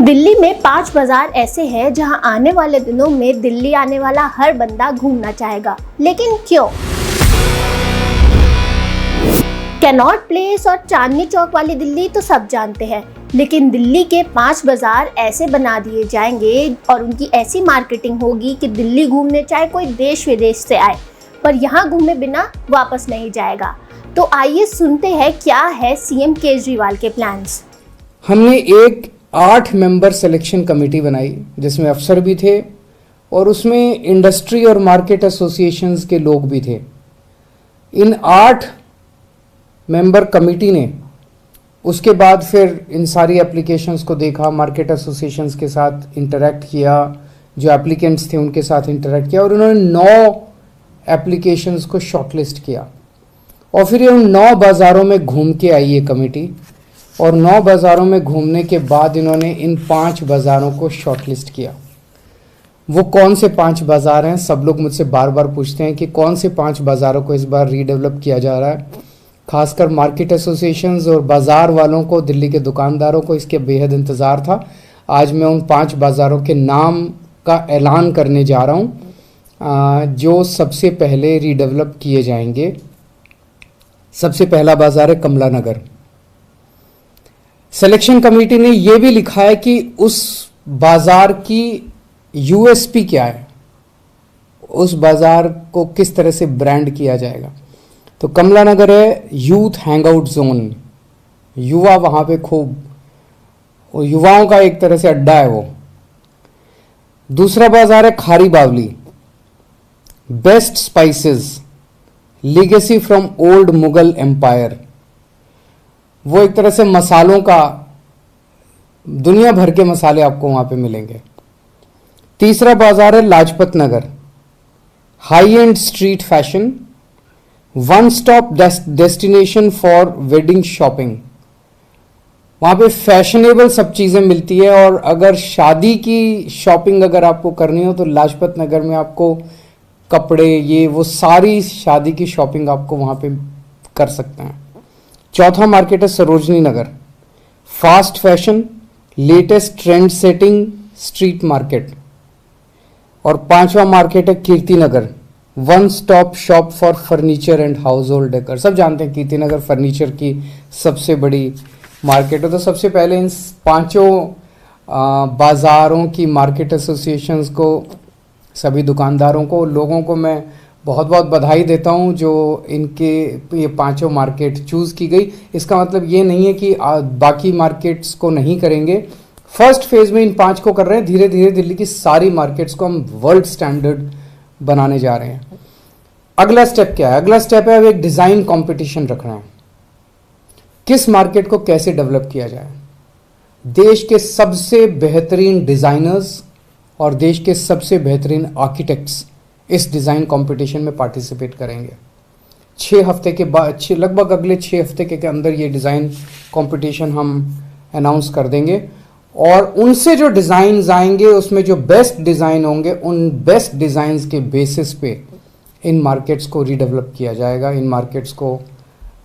दिल्ली में 5 बाजार ऐसे हैं जहां आने वाले दिनों में दिल्ली आने वाला हर बंदा घूमना चाहेगा, लेकिन क्यों? कैनॉट प्लेस और चांदनी चौक वाली दिल्ली तो सब जानते हैं, लेकिन दिल्ली के 5 बाजार ऐसे बना दिए जाएंगे और उनकी ऐसी मार्केटिंग होगी कि दिल्ली घूमने चाहे कोई देश विदेश से आए, पर यहाँ घूमे बिना वापस नहीं जाएगा। तो आइए सुनते हैं क्या है सीएम केजरीवाल के प्लान्स। हमने एक 8 मेंबर सिलेक्शन कमेटी बनाई जिसमें अफसर भी थे और उसमें इंडस्ट्री और मार्केट एसोसिएशंस के लोग भी थे। इन 8 मेंबर कमेटी ने उसके बाद फिर इन सारी एप्लीकेशंस को देखा, मार्केट एसोसिएशंस के साथ इंटरेक्ट किया, जो एप्लीकेंट्स थे उनके साथ इंटरेक्ट किया और उन्होंने 9 एप्लीकेशंस को शॉर्टलिस्ट किया और फिर ये उन 9 बाज़ारों में घूम के आई ये कमेटी और 9 बाज़ारों में घूमने के बाद इन्होंने इन 5 बाज़ारों को शॉर्टलिस्ट किया। वो कौन से 5 बाज़ार हैं? सब लोग मुझसे बार बार पूछते हैं कि कौन से 5 बाज़ारों को इस बार रीडेवलप किया जा रहा है। खासकर मार्केट एसोसिएशंस और बाज़ार वालों को, दिल्ली के दुकानदारों को इसके बेहद इंतज़ार था। आज मैं उन 5 बाज़ारों के नाम का ऐलान करने जा रहा हूँ जो सबसे पहले रीडेवलप किए जाएंगे। सबसे पहला बाज़ार है कमला नगर। सिलेक्शन कमेटी ने यह भी लिखा है कि उस बाजार की यूएसपी क्या है, उस बाजार को किस तरह से ब्रांड किया जाएगा। तो कमला नगर है यूथ हैंगआउट जोन, युवा वहां पे खूब, युवाओं का एक तरह से अड्डा है वो। दूसरा बाजार है Khari Baoli, best spices, legacy from old Mughal empire. वो एक तरह से मसालों का, दुनिया भर के मसाले आपको वहां पे मिलेंगे। तीसरा बाजार है Lajpat Nagar, high end street fashion, one stop destination for wedding shopping. वहां पे फैशनेबल सब चीजें मिलती है और अगर शादी की शॉपिंग अगर आपको करनी हो तो लाजपत नगर में आपको कपड़े, ये वो सारी शादी की शॉपिंग आपको वहां पे कर सकते हैं। चौथा मार्केट है Sarojini Nagar, fast fashion, latest trend setting street market. और 5वां मार्केट है Kirti Nagar, one stop shop for furniture and household decor. सब जानते हैं कीर्ति नगर फर्नीचर की सबसे बड़ी मार्केट है। तो सबसे पहले इन 5 बाज़ारों की मार्केट एसोसिएशंस को, सभी दुकानदारों को, लोगों को मैं बहुत बहुत बधाई देता हूं जो इनके ये 5 मार्केट चूज़ की गई। इसका मतलब ये नहीं है कि बाकी मार्केट्स को नहीं करेंगे। फर्स्ट फेज में इन 5 को कर रहे हैं, धीरे धीरे दिल्ली की सारी मार्केट्स को हम वर्ल्ड स्टैंडर्ड बनाने जा रहे हैं। अगला स्टेप क्या है? अगला स्टेप है अब एक डिज़ाइन कंपटीशन रखना है। किस मार्केट को कैसे डेवलप किया जाए। देश के सबसे बेहतरीन डिज़ाइनर्स और देश के सबसे बेहतरीन आर्किटेक्ट्स इस डिज़ाइन कंपटीशन में पार्टिसिपेट करेंगे। 6 हफ्ते के बाद, लगभग अगले 6 हफ्ते के अंदर ये डिज़ाइन कंपटीशन हम अनाउंस कर देंगे और उनसे जो डिज़ाइंस आएंगे उसमें जो बेस्ट डिज़ाइन होंगे, उन बेस्ट डिज़ाइंस के बेसिस पे इन मार्केट्स को रीडेवलप किया जाएगा, इन मार्केट्स को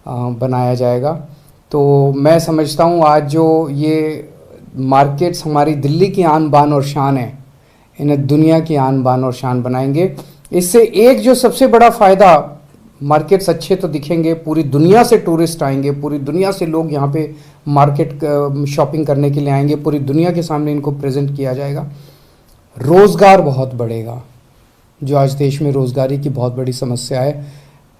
बनाया जाएगा। तो मैं समझता हूँ आज जो ये मार्केट्स हमारी दिल्ली की आन बान और शान है, इन्हें दुनिया की आन बान और शान बनाएंगे। इससे एक जो सबसे बड़ा फ़ायदा, मार्केट्स अच्छे तो दिखेंगे, पूरी दुनिया से टूरिस्ट आएंगे, पूरी दुनिया से लोग यहाँ पे मार्केट शॉपिंग करने के लिए आएंगे, पूरी दुनिया के सामने इनको प्रेजेंट किया जाएगा। रोज़गार बहुत बढ़ेगा, जो आज देश में रोज़गारी की बहुत बड़ी समस्या है।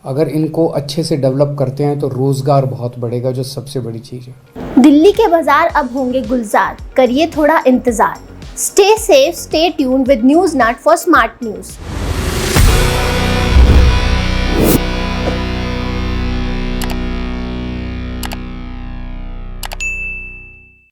अगर इनको अच्छे से डेवलप करते हैं तो रोज़गार बहुत बढ़ेगा, जो सबसे बड़ी चीज़ है। दिल्ली के बाजार अब होंगे गुलजार, करिए थोड़ा इंतजार। Stay safe, stay tuned with NewsNut for smart news.